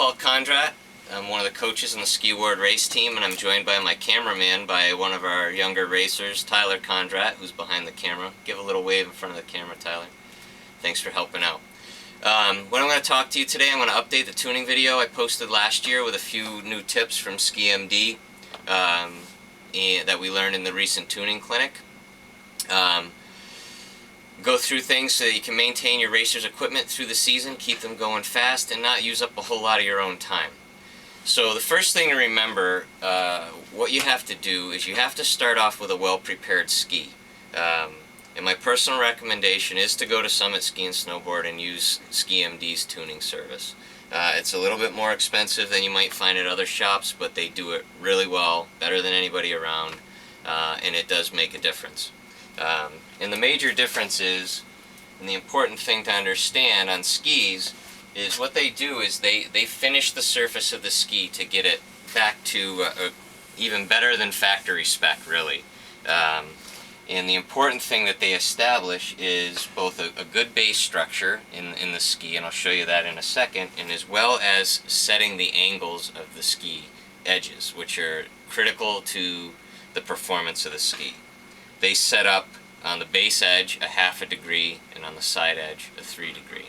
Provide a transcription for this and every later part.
Paul Condrat. I'm one of the coaches in the Ski Ward race team, and I'm joined by my cameraman, by one of our younger racers, Tyler Condrat, who's behind the camera. Give a little wave in front of the camera, Tyler. Thanks for helping out. What I'm going to talk to you today, I'm going to update the tuning video I posted last year with a few new tips from SkiMD that we learned in the recent tuning clinic. Go through things so that you can maintain your racer's equipment through the season, keep them going fast, and not use up a whole lot of your own time. So the first thing to remember, what you have to do is you have to start off with a well-prepared ski. And my personal recommendation is to go to Summit Ski and Snowboard and use SkiMD's tuning service. It's a little bit more expensive than you might find at other shops, but they do it really well, better than anybody around, and it does make a difference. And the major difference is, and the important thing to understand on skis, is what they do is they finish the surface of the ski to get it back to even better than factory spec, really. And the important thing that they establish is both a good base structure in the ski, and I'll show you that in a second, and as well as setting the angles of the ski edges, which are critical to the performance of the ski. They set up on the base edge a 1/2 degree and on the side edge a 3 degree.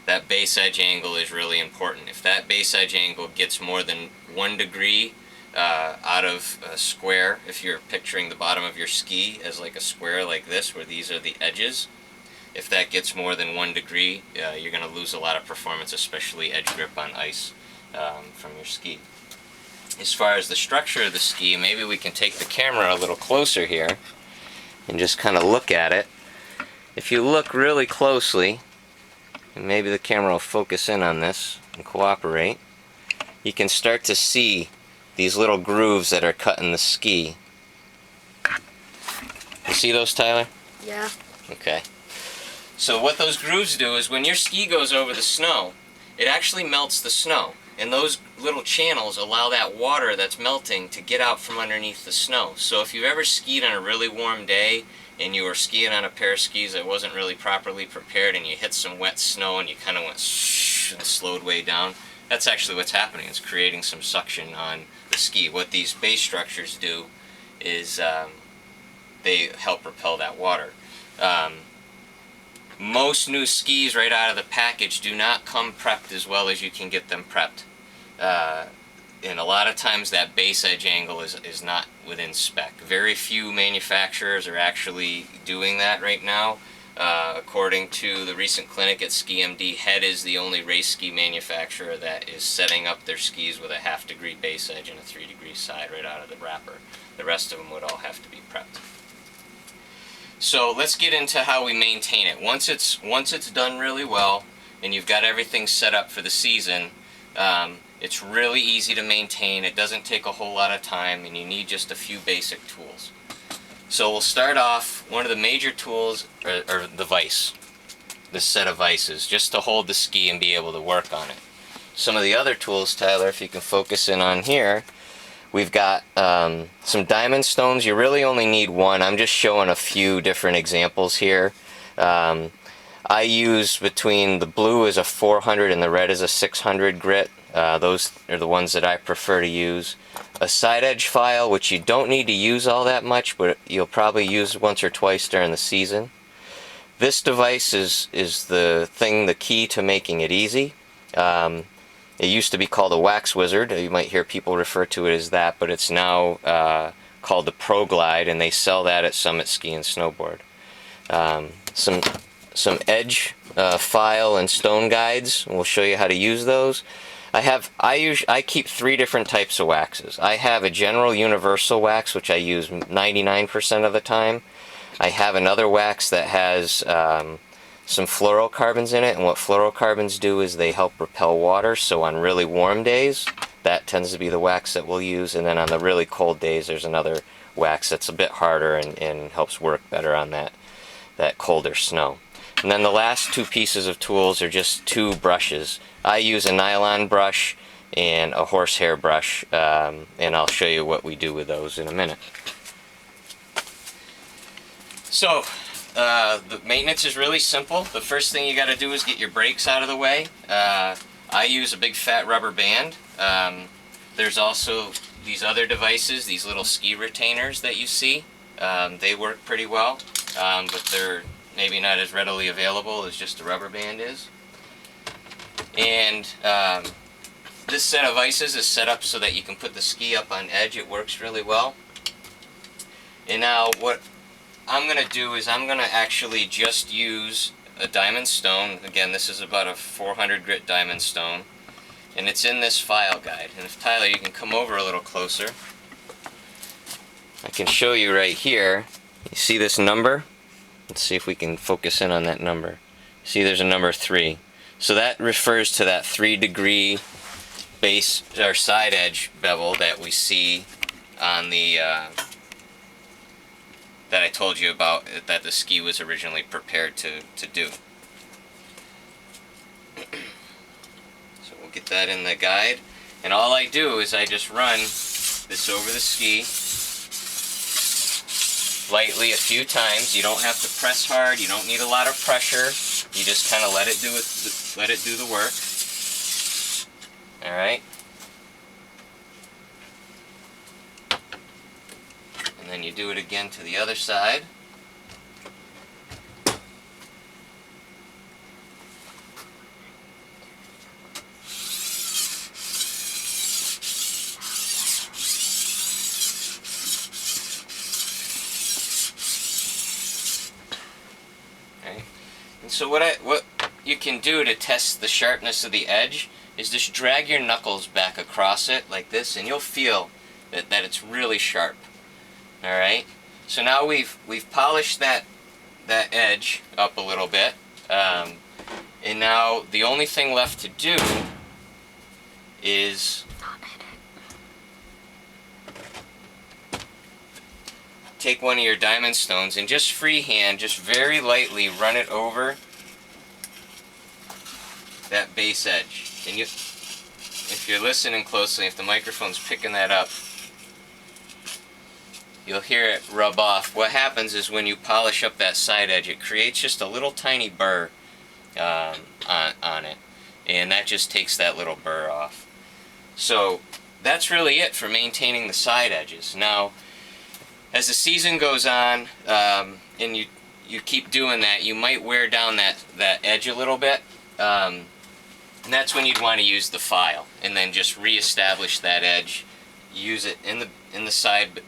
That base edge angle is really important. If that base edge angle gets more than 1 degree out of a square, if you're picturing the bottom of your ski as like a square like this, where these are the edges, if that gets more than 1 degree, you're going to lose a lot of performance, especially edge grip on ice from your ski. As far as the structure of the ski, maybe we can take the camera a little closer here and just kind of look at it. If you look really closely, and maybe the camera will focus in on this and cooperate, you can start to see these little grooves that are cut in the ski. You see those, Tyler? Yeah. Okay. So what those grooves do is when your ski goes over the snow, it actually melts the snow. And those little channels allow that water that's melting to get out from underneath the snow. So if you've ever skied on a really warm day and you were skiing on a pair of skis that wasn't really properly prepared and you hit some wet snow and you kind of went shh and slowed way down, that's actually what's happening. It's creating some suction on the ski. What these base structures do is they help repel that water. Most new skis right out of the package do not come prepped as well as you can get them prepped. And a lot of times that base edge angle is not within spec. Very few manufacturers are actually doing that right now. According to the recent clinic at SkiMD, Head is the only race ski manufacturer that is setting up their skis with a 1/2 degree base edge and a 3 degree side right out of the wrapper. The rest of them would all have to be prepped. So let's get into how we maintain it. Once it's done really well and you've got everything set up for the season, it's really easy to maintain. It doesn't take a whole lot of time, and you need just a few basic tools. So we'll start off, one of the major tools are the vise, this set of vices, just to hold the ski and be able to work on it. Some of the other tools, Tyler, if you can focus in on here, we've got some diamond stones. You really only need one. I'm just showing a few different examples here. I use, between the blue is a 400 and the red is a 600 grit. Those are the ones that I prefer to use. A side edge file, which you don't need to use all that much, but you'll probably use once or twice during the season. This device is the key to making it easy. It used to be called a Wax Wizard. You might hear people refer to it as that, but it's now called the Pro Glide, and they sell that at Summit Ski and Snowboard. Some edge file and stone guides, and we'll show you how to use those. I keep 3 different types of waxes. I have a general universal wax, which I use 99% of the time. I have another wax that has some fluorocarbons in it, and what fluorocarbons do is they help repel water, so on really warm days, that tends to be the wax that we'll use, and then on the really cold days, there's another wax that's a bit harder and helps work better on that colder snow. And then the last 2 pieces of tools are just 2 brushes. I use a nylon brush and a horsehair brush, and I'll show you what we do with those in a minute. So, the maintenance is really simple. The first thing you got to do is get your brakes out of the way. I use a big fat rubber band. There's also these other devices, these little ski retainers that you see. They work pretty well, but they're maybe not as readily available as just a rubber band is. And this set of vices is set up so that you can put the ski up on edge. It works really well. And now what I'm going to do is I'm going to actually just use a diamond stone. Again, this is about a 400 grit diamond stone. And it's in this file guide. And if Tyler, you can come over a little closer. I can show you right here. You see this number? Let's see if we can focus in on that number. See, there's a number 3. So that refers to that 3-degree base or side edge bevel that we see on the that I told you about, that the ski was originally prepared to do. So we'll get that in the guide, and all I do is I just run this over the ski lightly a few times. You don't have to press hard, you don't need a lot of pressure, you just kind of let it do the work. Alright? And then you do it again to the other side. Okay. And so what you can do to test the sharpness of the edge is just drag your knuckles back across it like this, and you'll feel that it's really sharp. Alright, so now we've polished that edge up a little bit, and now the only thing left to do is take one of your diamond stones and just freehand, just very lightly run it over that base edge. And if you're listening closely, if the microphone's picking that up, you'll hear it rub off. What happens is when you polish up that side edge, it creates just a little tiny burr on it, and that just takes that little burr off. So that's really it for maintaining the side edges. Now, as the season goes on, and you keep doing that, you might wear down that edge a little bit, and that's when you'd want to use the file, and then just reestablish that edge. Use it in the side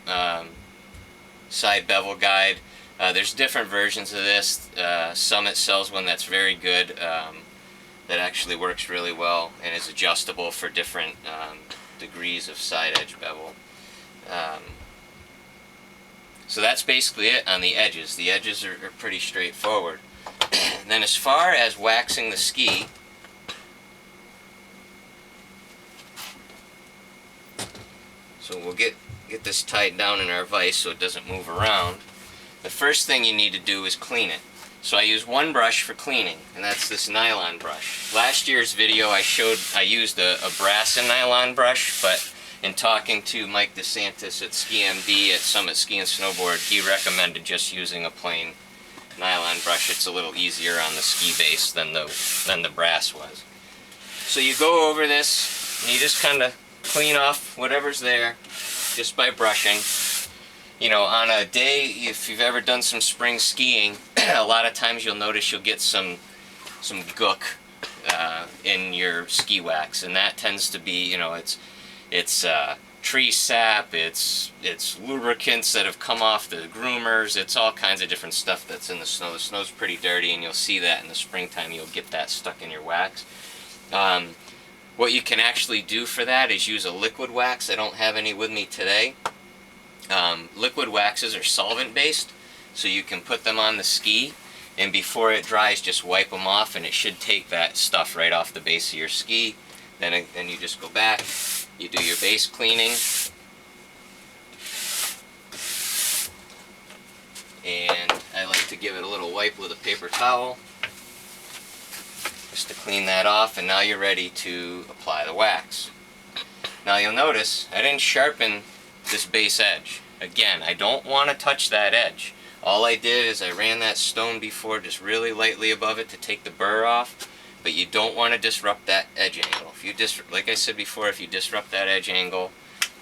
bevel guide. There's different versions of this. Summit sells one that's very good, that actually works really well and is adjustable for different degrees of side edge bevel. So that's basically it on the edges. The edges are pretty straightforward. Then as far as waxing the ski, so we'll get this tied down in our vise so it doesn't move around. The first thing you need to do is clean it. So I use one brush for cleaning, and that's this nylon brush. Last year's video I used a brass and nylon brush, but in talking to Mike DeSantis at Ski MD at Summit Ski and Snowboard, he recommended just using a plain nylon brush. It's a little easier on the ski base than the brass was. So you go over this, and you just kind of clean off whatever's there just by brushing. You know, on a day, if you've ever done some spring skiing, a lot of times you'll notice you'll get some gook in your ski wax, and that tends to be, you know, it's tree sap, it's lubricants that have come off the groomers, it's all kinds of different stuff that's in the snow. The snow's pretty dirty, and you'll see that in the springtime. You'll get that stuck in your wax. What you can actually do for that is use a liquid wax. I don't have any with me today. Liquid waxes are solvent based, so you can put them on the ski, and before it dries just wipe them off, and it should take that stuff right off the base of your ski. Then you just go back, you do your base cleaning, and I like to give it a little wipe with a paper towel just to clean that off, and now you're ready to apply the wax. Now you'll notice I didn't sharpen this base edge. Again, I don't want to touch that edge. All I did is I ran that stone before just really lightly above it to take the burr off, but you don't want to disrupt that edge angle. If you like I said before, if you disrupt that edge angle,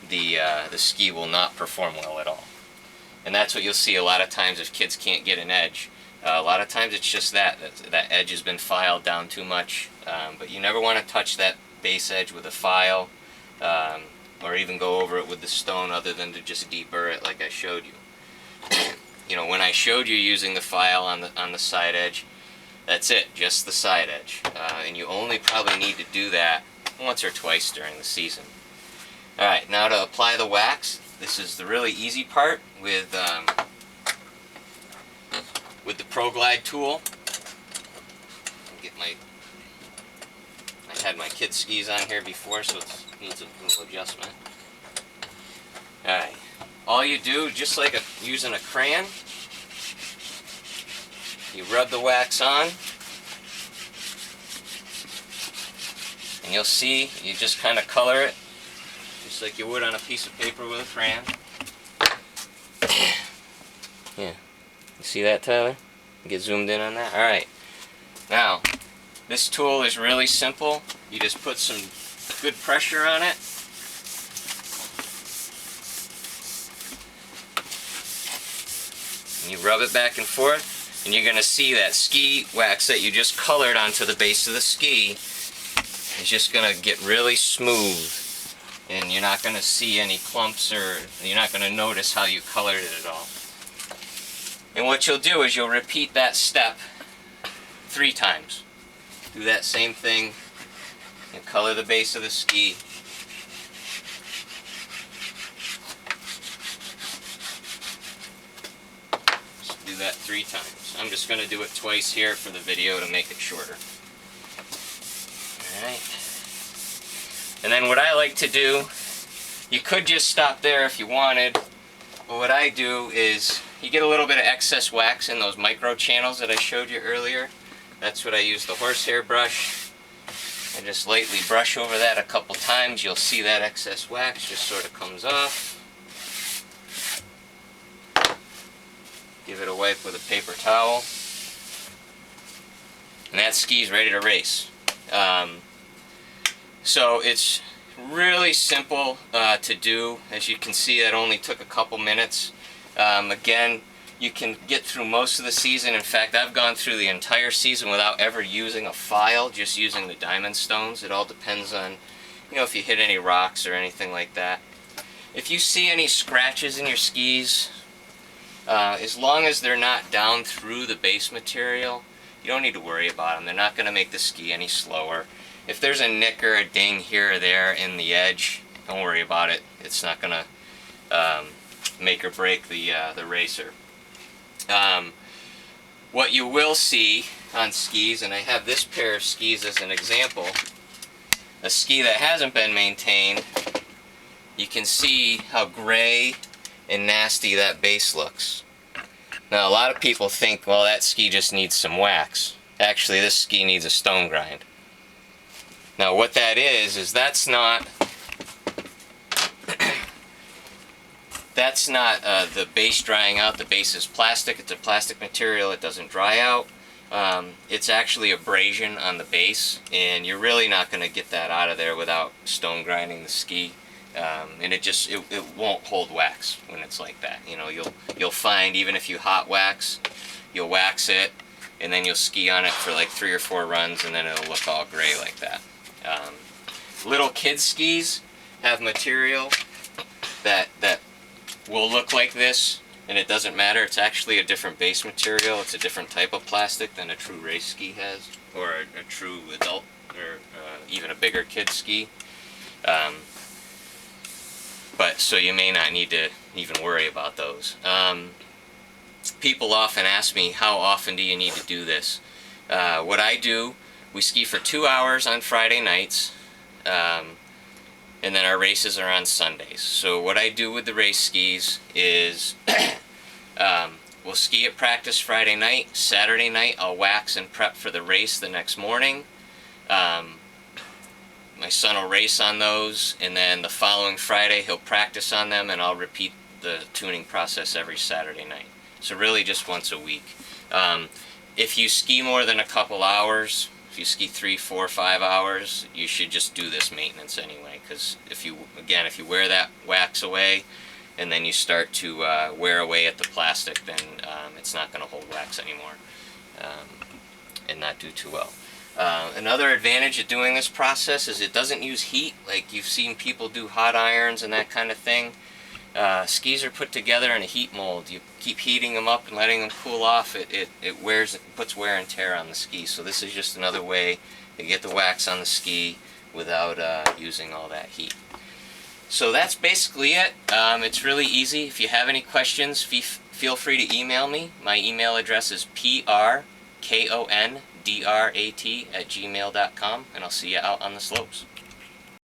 the ski will not perform well at all. And that's what you'll see a lot of times if kids can't get an edge. A lot of times it's just that edge has been filed down too much, but you never want to touch that base edge with a file, or even go over it with the stone, other than to just deburr it like I showed you. You know, when I showed you using the file on the side edge, that's it, just the side edge, and you only probably need to do that once or twice during the season. All right, now to apply the wax. This is the really easy part with the ProGlide tool. I had my kid skis on here before, so it needs a little adjustment. Alright, all you do, just like using a crayon, you rub the wax on, and you'll see, you just kind of color it, just like you would on a piece of paper with a crayon. Yeah, you see that, Tyler? Get zoomed in on that? Alright, now, this tool is really simple. You just put some good pressure on it. And you rub it back and forth, and you're going to see that ski wax that you just colored onto the base of the ski is just going to get really smooth. And you're not going to see any clumps, or you're not going to notice how you colored it at all. And what you'll do is you'll repeat that step 3 times. Do that same thing and color the base of the ski. Just do that 3 times. I'm just going to do it twice here for the video to make it shorter. Alright. And then what I like to do, you could just stop there if you wanted, but what I do is, you get a little bit of excess wax in those micro channels that I showed you earlier. That's what I use the horsehair brush. I just lightly brush over that a couple times. You'll see that excess wax just sort of comes off. Give it a wipe with a paper towel. And that ski's ready to race. So it's really simple to do. As you can see, that only took a couple minutes. Again, you can get through most of the season. In fact, I've gone through the entire season without ever using a file, just using the diamond stones. It all depends on, you know, if you hit any rocks or anything like that. If you see any scratches in your skis, as long as they're not down through the base material, you don't need to worry about them. They're not going to make the ski any slower. If there's a nick or a ding here or there in the edge, don't worry about it. It's not going to make or break the racer. What you will see on skis, and I have this pair of skis as an example, a ski that hasn't been maintained, you can see how gray and nasty that base looks. Now a lot of people think, well, that ski just needs some wax. Actually, this ski needs a stone grind. Now what that is that's not the base drying out. The base is plastic. It's a plastic material. It doesn't dry out. It's actually abrasion on the base, and you're really not going to get that out of there without stone grinding the ski. And it won't hold wax when it's like that. You know, you'll find, even if you hot wax, you'll wax it, and then you'll ski on it for like 3 or 4 runs, and then it'll look all gray like that. Little kid skis have material that will look like this, and it doesn't matter. It's actually a different base material. It's a different type of plastic than a true race ski has, or a true adult, or even a bigger kid ski. But so you may not need to even worry about those. People often ask me, how often do you need to do this? What I do, we ski for 2 hours on Friday nights, and then our races are on Sundays. So what I do with the race skis is we'll ski at practice Friday night. Saturday night I'll wax and prep for the race the next morning. My son will race on those, and then the following Friday he'll practice on them, and I'll repeat the tuning process every Saturday night. So really just once a week. If you ski more than a couple hours, If you ski 3, 4, 5 hours, you should just do this maintenance anyway, because if you wear that wax away and then you start to wear away at the plastic, then it's not going to hold wax anymore and not do too well. Another advantage of doing this process is it doesn't use heat like you've seen people do hot irons and that kind of thing. Skis are put together in a heat mold. You keep heating them up and letting them cool off. It puts wear and tear on the ski. So this is just another way to get the wax on the ski without using all that heat. So that's basically it. It's really easy. If you have any questions, feel free to email me. My email address is prkondrat@gmail.com, and I'll see you out on the slopes.